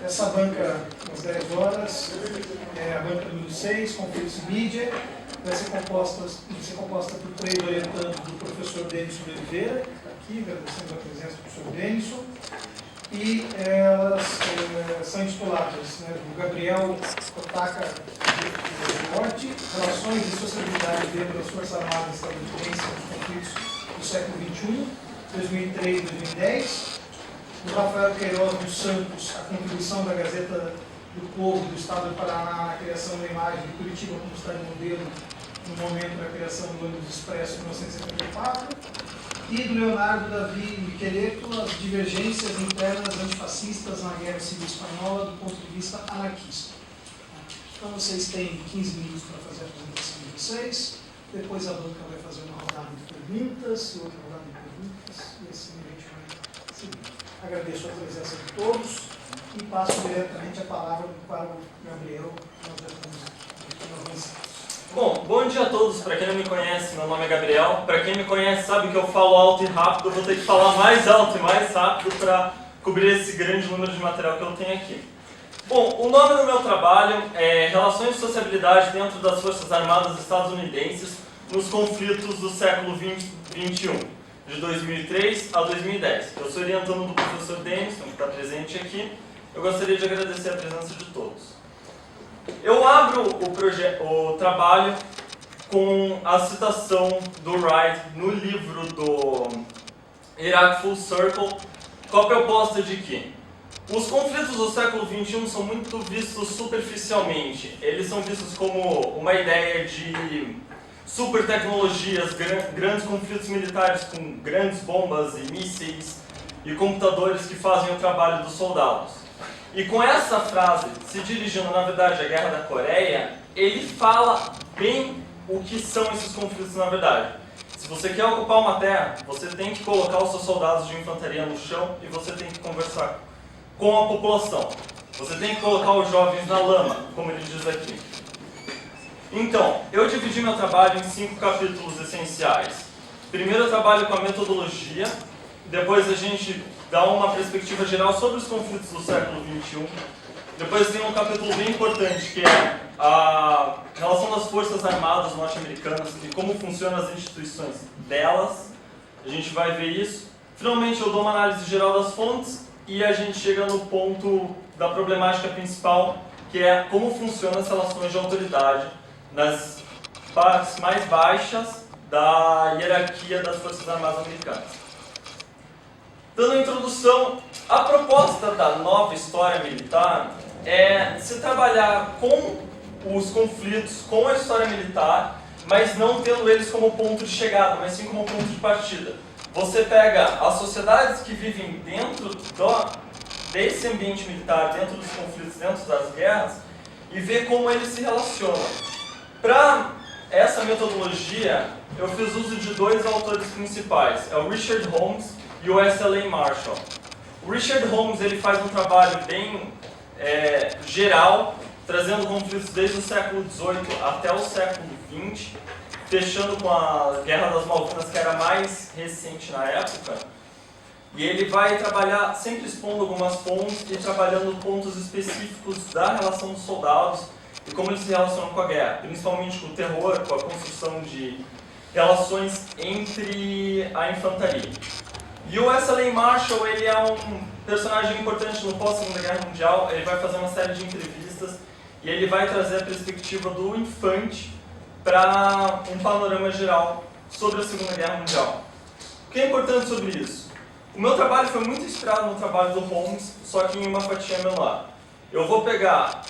Essa banca, às 10 horas, é a banca número 6, Conflitos e Mídia, vai ser composta por 3 orientandos do professor Denison de Oliveira, que está aqui, agradecendo a presença do professor Denison, e elas são intituladas, do Gabriel Kotaka Morte, Relações e Sociabilidade dentro das Forças Armadas Estadunidenses nos Conflitos do século XXI, 2003 e 2010. O Rafael Queiroz dos Santos, a contribuição da Gazeta do Povo do Estado do Paraná na criação da imagem de Curitiba como cidade modelo no momento da criação do ônibus expresso em 1974. E do Leonardo Davi Micheleto, as divergências internas antifascistas na Guerra Civil Espanhola do ponto de vista anarquista. Então vocês têm 15 minutos para fazer a apresentação de vocês, depois a banca vai fazer uma rodada de perguntas, outra rodada de perguntas, e assim a gente vai seguir. Agradeço a presença de todos e passo diretamente a palavra para o Gabriel, que nós já estamos avançando. Bom dia a todos. Para quem não me conhece, meu nome é Gabriel. Para quem me conhece sabe que eu falo alto e rápido, eu vou ter que falar mais alto e mais rápido para cobrir esse grande número de material que eu tenho aqui. Bom, o nome do meu trabalho é Relações e Sociabilidade dentro das Forças Armadas Estadunidenses nos conflitos do século XXI, de 2003 a 2010. Eu sou orientando do professor Denison, que está presente aqui. Eu gostaria de agradecer a presença de todos. Eu abro o trabalho com a citação do Wright no livro do Iraq Full Circle, com a proposta de que os conflitos do século XXI são muito vistos superficialmente. Eles são vistos como uma ideia de super tecnologias, grandes conflitos militares com grandes bombas e mísseis e computadores que fazem o trabalho dos soldados. E com essa frase, se dirigindo na verdade à Guerra da Coreia, ele fala bem o que são esses conflitos na verdade. Se você quer ocupar uma terra, você tem que colocar os seus soldados de infantaria no chão e você tem que conversar com a população. Você tem que colocar os jovens na lama, como ele diz aqui. Então, eu dividi meu trabalho em 5 capítulos essenciais. Primeiro eu trabalho com a metodologia, depois a gente dá uma perspectiva geral sobre os conflitos do século XXI. Depois tem um capítulo bem importante, que é a relação das Forças Armadas norte-americanas e como funcionam as instituições delas. A gente vai ver isso. Finalmente eu dou uma análise geral das fontes e a gente chega no ponto da problemática principal, que é como funcionam as relações de autoridade nas partes mais baixas da hierarquia das Forças Armadas americanas. Dando a introdução, a proposta da nova história militar é se trabalhar com os conflitos, com a história militar, mas não tendo eles como ponto de chegada, mas sim como ponto de partida. Você pega as sociedades que vivem dentro desse ambiente militar, dentro dos conflitos, dentro das guerras, e vê como eles se relacionam. Para essa metodologia, eu fiz uso de 2 autores principais, é o Richard Holmes e o S.L.A. Marshall. O Richard Holmes ele faz um trabalho bem geral, trazendo conflitos desde o século XVIII até o século XX, fechando com a Guerra das Malvinas, que era mais recente na época. E ele vai trabalhar sempre expondo algumas fontes e trabalhando pontos específicos da relação dos soldados e como eles se relacionam com a guerra, principalmente com o terror, com a construção de relações entre a infantaria. E o S.L.A. Marshall, ele é um personagem importante no pós-Segunda Guerra Mundial. Ele vai fazer uma série de entrevistas e ele vai trazer a perspectiva do infante para um panorama geral sobre a Segunda Guerra Mundial. O que é importante sobre isso? O meu trabalho foi muito inspirado no trabalho do Holmes, só que em uma fatia menor. Eu vou pegar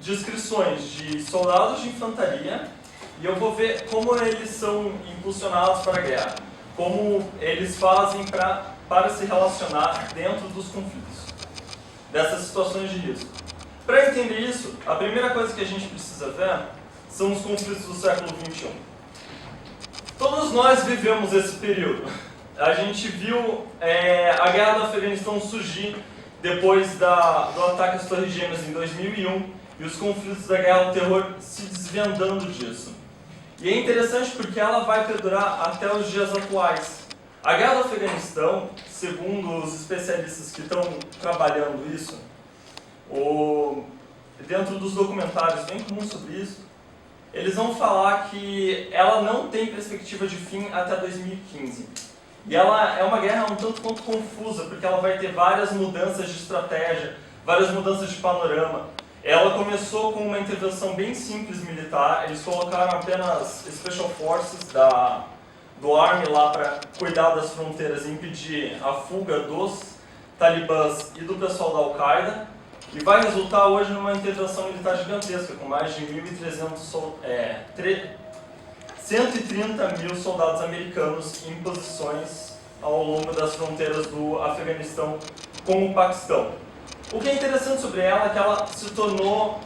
descrições de soldados de infantaria e eu vou ver como eles são impulsionados para a guerra, como eles fazem para se relacionar dentro dos conflitos, dessas situações de risco. Para entender isso, a primeira coisa que a gente precisa ver são os conflitos do século XXI. Todos nós vivemos esse período. A gente viu a guerra do Afeganistão surgir depois do ataque às Torres Gêmeas em 2001 e os conflitos da guerra ao terror se desvendando disso. E é interessante porque ela vai perdurar até os dias atuais. A guerra do Afeganistão, segundo os especialistas que estão trabalhando isso, dentro dos documentários bem comuns sobre isso, eles vão falar que ela não tem perspectiva de fim até 2015. E ela é uma guerra um tanto quanto confusa, porque ela vai ter várias mudanças de estratégia, várias mudanças de panorama. Ela começou com uma intervenção bem simples militar, eles colocaram apenas Special Forces do Army lá para cuidar das fronteiras e impedir a fuga dos talibãs e do pessoal da Al-Qaeda, e vai resultar hoje numa intervenção militar gigantesca, com mais de 130 mil soldados americanos em posições ao longo das fronteiras do Afeganistão com o Paquistão. O que é interessante sobre ela é que ela se tornou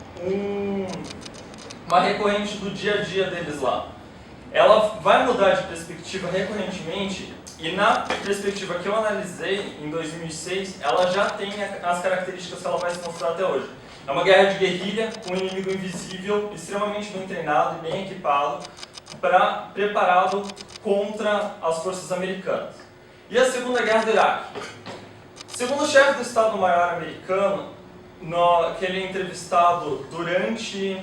uma recorrente do dia a dia deles lá. Ela vai mudar de perspectiva recorrentemente, e na perspectiva que eu analisei em 2006, ela já tem as características que ela vai se mostrar até hoje. É uma guerra de guerrilha com um inimigo invisível, extremamente bem treinado e bem equipado, preparado contra as forças americanas. E a Segunda Guerra do Iraque. Segundo o chefe do Estado-Maior americano, que ele é entrevistado durante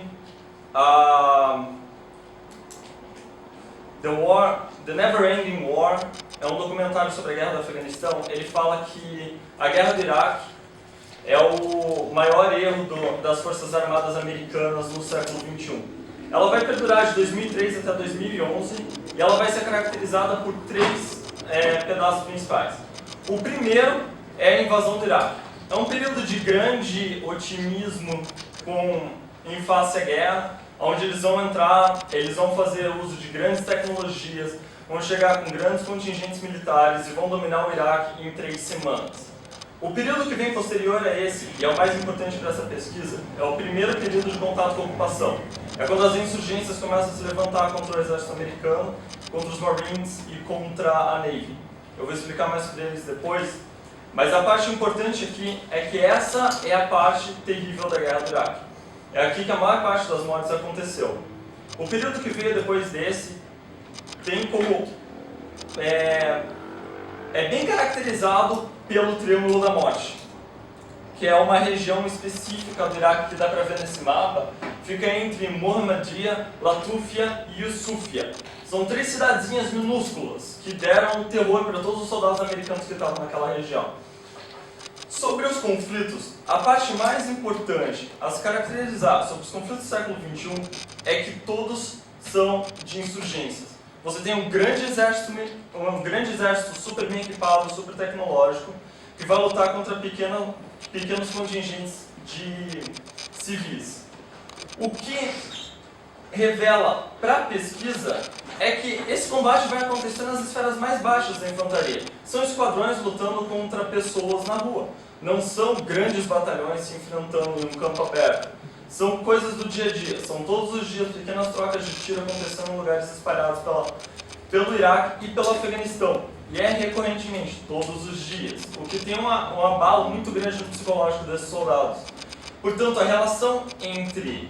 The Never Ending War, é um documentário sobre a guerra do Afeganistão, ele fala que a guerra do Iraque é o maior erro das forças armadas americanas no século XXI. Ela vai perdurar de 2003 até 2011 e ela vai ser caracterizada por três pedaços principais. O primeiro é a invasão do Iraque. É um período de grande otimismo em face à guerra, onde eles vão fazer uso de grandes tecnologias, vão chegar com grandes contingentes militares e vão dominar o Iraque em 3 semanas. O período que vem posterior a esse, e é o mais importante para essa pesquisa, é o primeiro período de contato com a ocupação. É quando as insurgências começam a se levantar contra o exército americano, contra os Marines e contra a Navy. Eu vou explicar mais sobre eles depois, mas a parte importante aqui é que essa é a parte terrível da guerra do Iraque. É aqui que a maior parte das mortes aconteceu. O período que veio depois desse tem como é bem caracterizado pelo Triângulo da Morte, que é uma região específica do Iraque que dá para ver nesse mapa, fica entre Mohammedia, Latufia e Yusufia. São 3 cidadezinhas minúsculas que deram terror para todos os soldados americanos que estavam naquela região. Sobre os conflitos, a parte mais importante a se caracterizar sobre os conflitos do século XXI é que todos são de insurgências. Você tem um grande exército super bem equipado, super tecnológico, que vai lutar contra pequenos contingentes de civis. O que revela para a pesquisa é que esse combate vai acontecer nas esferas mais baixas da infantaria. São esquadrões lutando contra pessoas na rua. Não são grandes batalhões se enfrentando em um campo aberto. São coisas do dia a dia. São todos os dias pequenas trocas de tiro acontecendo em lugares espalhados pelo Iraque e pelo Afeganistão. E é recorrentemente, todos os dias. O que tem um abalo muito grande no psicológico desses soldados. Portanto, a relação entre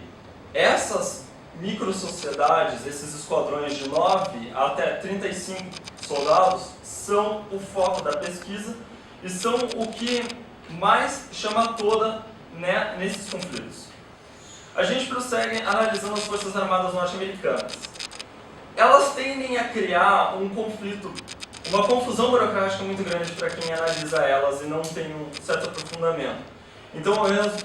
essas microsociedades, esses esquadrões de 9 até 35 soldados, são o foco da pesquisa e são o que mais chama toda nesses conflitos. A gente prossegue analisando as Forças Armadas norte-americanas. Elas tendem a criar um conflito, uma confusão burocrática muito grande para quem analisa elas e não tem um certo aprofundamento. Então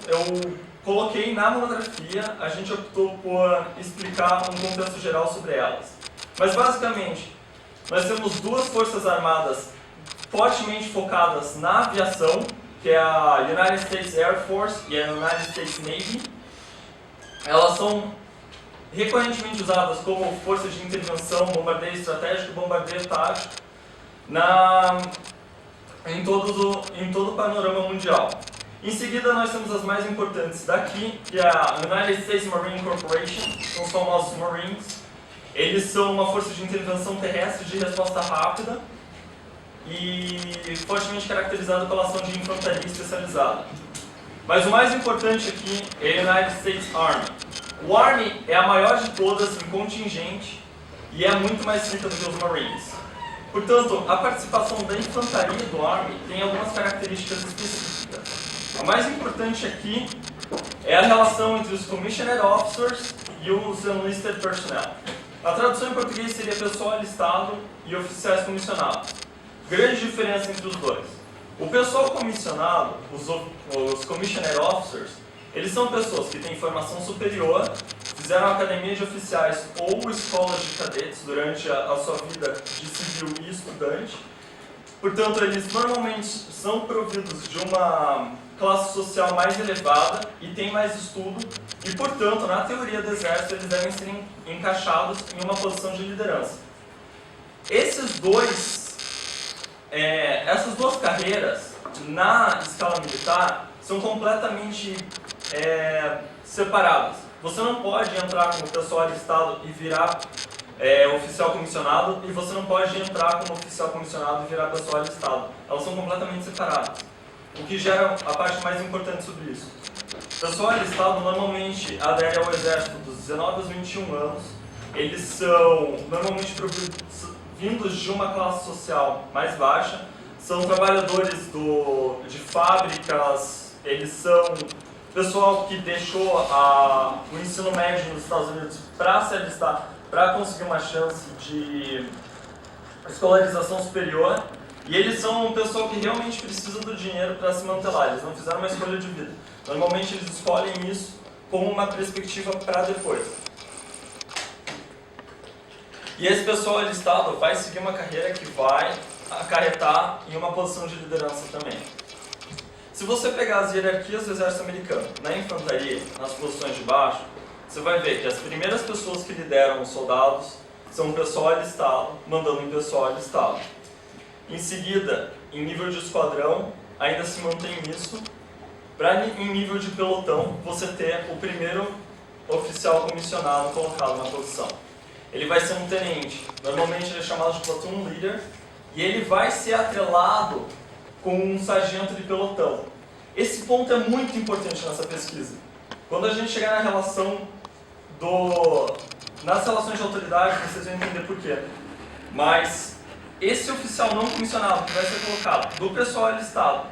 eu coloquei na monografia, a gente optou por explicar um contexto geral sobre elas. Mas basicamente, nós temos 2 forças armadas fortemente focadas na aviação, que é a United States Air Force e a United States Navy. Elas são recorrentemente usadas como força de intervenção, bombardeio estratégico e bombardeio tático em todo o panorama mundial. Em seguida, nós temos as mais importantes daqui, que é a United States Marine Corporation, são os famosos Marines. Eles são uma força de intervenção terrestre de resposta rápida e fortemente caracterizada pela ação de infantaria especializada. Mas o mais importante aqui é a United States Army. O Army é a maior de todas em contingente e é muito mais rica do que os Marines. Portanto, a participação da infantaria do Army tem algumas características específicas. A mais importante aqui é a relação entre os Commissioned Officers e os Enlisted Personnel. A tradução em português seria pessoal alistado e oficiais comissionados. Grande diferença entre os dois. O pessoal comissionado, os Commissioned Officers, eles são pessoas que têm formação superior, fizeram academia de oficiais ou escola de cadetes durante a sua vida de civil e estudante. Portanto, eles normalmente são providos de uma classe social mais elevada e têm mais estudo e, portanto, na teoria do exército, eles devem ser encaixados em uma posição de liderança. Essas duas carreiras, na escala militar, são completamente separadas. Você não pode entrar como pessoal alistado e virar oficial comissionado, e você não pode entrar como oficial comissionado e virar pessoal alistado. Elas são completamente separadas. O que gera a parte mais importante sobre isso. O pessoal alistado normalmente adere ao exército dos 19 aos 21 anos. Eles são normalmente vindos de uma classe social mais baixa. São trabalhadores de fábricas, eles são pessoal que deixou o ensino médio nos Estados Unidos para se alistar, para conseguir uma chance de escolarização superior. E eles são um pessoal que realmente precisa do dinheiro para se manter lá, eles não fizeram uma escolha de vida. Normalmente eles escolhem isso como uma perspectiva para depois. E esse pessoal alistado vai seguir uma carreira que vai acarretar em uma posição de liderança também. Se você pegar as hierarquias do exército americano na infantaria, nas posições de baixo, você vai ver que as primeiras pessoas que lideram os soldados são o pessoal alistado, mandando em pessoal alistado. Em seguida, em nível de esquadrão, ainda se mantém isso. Para em nível de pelotão, você ter o primeiro oficial comissionado colocado na posição. Ele vai ser um tenente, normalmente ele é chamado de platoon leader, e ele vai ser atrelado com um sargento de pelotão. Esse ponto é muito importante nessa pesquisa. Quando a gente chegar na relação nas relações de autoridade, vocês vão entender por quê. Mas esse oficial não comissionado que vai ser colocado do pessoal alistado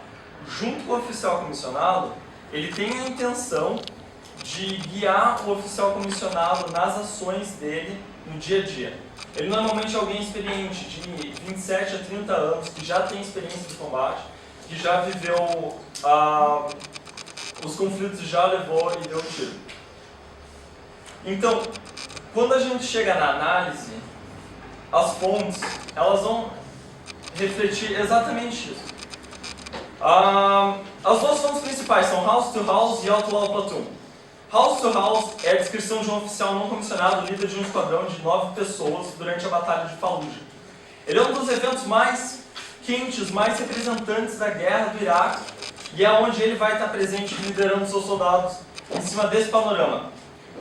junto com o oficial comissionado, ele tem a intenção de guiar o oficial comissionado nas ações dele no dia a dia. Ele normalmente é alguém experiente, de 27 a 30 anos, que já tem experiência de combate, que já viveu os conflitos, já levou e deu tiro. Então, quando a gente chega na análise, as fontes, elas vão refletir exatamente isso. As duas fontes principais são House to House e Outlaw Platoon. House to House é a descrição de um oficial não comissionado, líder de um esquadrão de 9 pessoas durante a Batalha de Fallujah. Ele é um dos eventos mais quentes, mais representantes da guerra do Iraque, e é onde ele vai estar presente liderando seus soldados em cima desse panorama.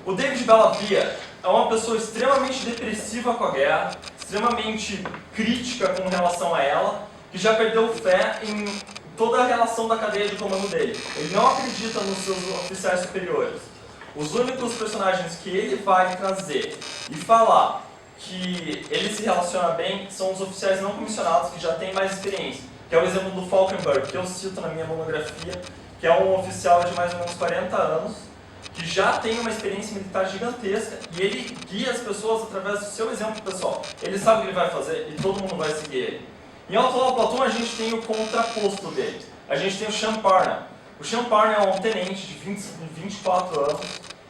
O David Bellavia é uma pessoa extremamente depressiva com a guerra, extremamente crítica com relação a ela, que já perdeu fé em toda a relação da cadeia de comando dele. Ele não acredita nos seus oficiais superiores. Os únicos personagens que ele vai trazer e falar que ele se relaciona bem são os oficiais não comissionados, que já têm mais experiência, que é o exemplo do Falkenberg, que eu cito na minha monografia, que é um oficial de mais ou menos 40 anos, que já tem uma experiência militar gigantesca, e ele guia as pessoas através do seu exemplo pessoal. Ele sabe o que ele vai fazer e todo mundo vai seguir ele. Em Outlaw Platoon a gente tem o contraposto dele. A gente tem o Sean Parnell. O Sean Parnell é um tenente de 24 anos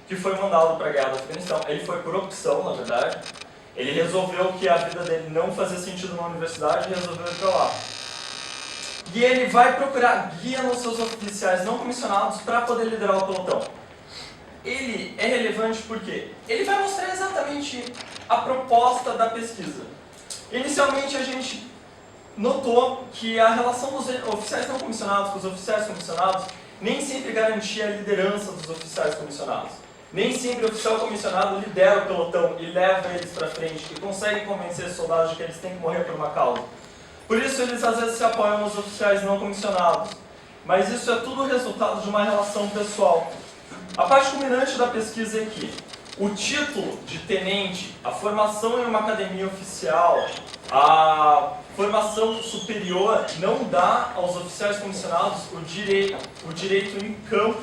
que foi mandado para a guerra do Afeganistão. Ele foi por opção, na verdade. Ele resolveu que a vida dele não fazia sentido na universidade e resolveu ir para lá. E ele vai procurar guia nos seus oficiais não comissionados para poder liderar o pelotão. Ele é relevante porque ele vai mostrar exatamente a proposta da pesquisa. Inicialmente a gente notou que a relação dos oficiais não comissionados com os oficiais comissionados nem sempre garantia a liderança dos oficiais comissionados. Nem sempre o oficial comissionado lidera o pelotão e leva eles para frente e consegue convencer os soldados de que eles têm que morrer por uma causa. Por isso eles às vezes se apoiam nos oficiais não comissionados. Mas isso é tudo resultado de uma relação pessoal. A parte culminante da pesquisa é que o título de tenente, a formação em uma academia oficial, formação superior não dá aos oficiais comissionados o direito em campo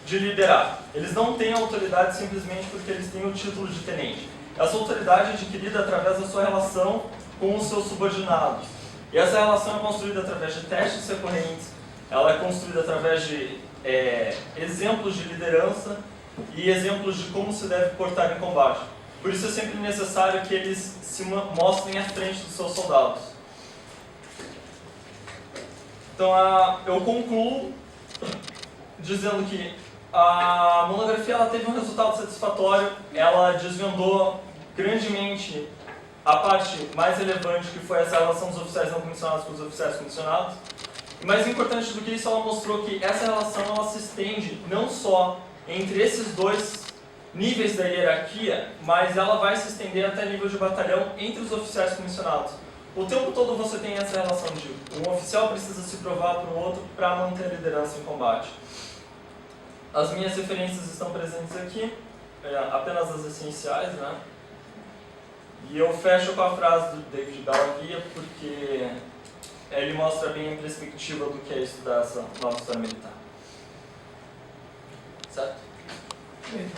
de liderar. Eles não têm autoridade simplesmente porque eles têm o título de tenente. Essa autoridade é adquirida através da sua relação com os seus subordinados. E essa relação é construída através de testes recorrentes, ela é construída através de exemplos de liderança e exemplos de como se deve portar em combate. Por isso é sempre necessário que eles se mostrem à frente dos seus soldados. Então eu concluo dizendo que a monografia ela teve um resultado satisfatório, ela desvendou grandemente a parte mais relevante, que foi essa relação dos oficiais não comissionados com os oficiais comissionados. E mais importante do que isso, ela mostrou que essa relação ela se estende não só entre esses dois níveis da hierarquia, mas ela vai se estender até nível de batalhão entre os oficiais comissionados. O tempo todo você tem essa relação de um oficial precisa se provar para o outro para manter a liderança em combate. As minhas referências estão presentes aqui, apenas as essenciais, né? E eu fecho com a frase do David Bellavia, porque ele mostra bem a perspectiva do que é estudar essa nova história militar. Certo? Bem.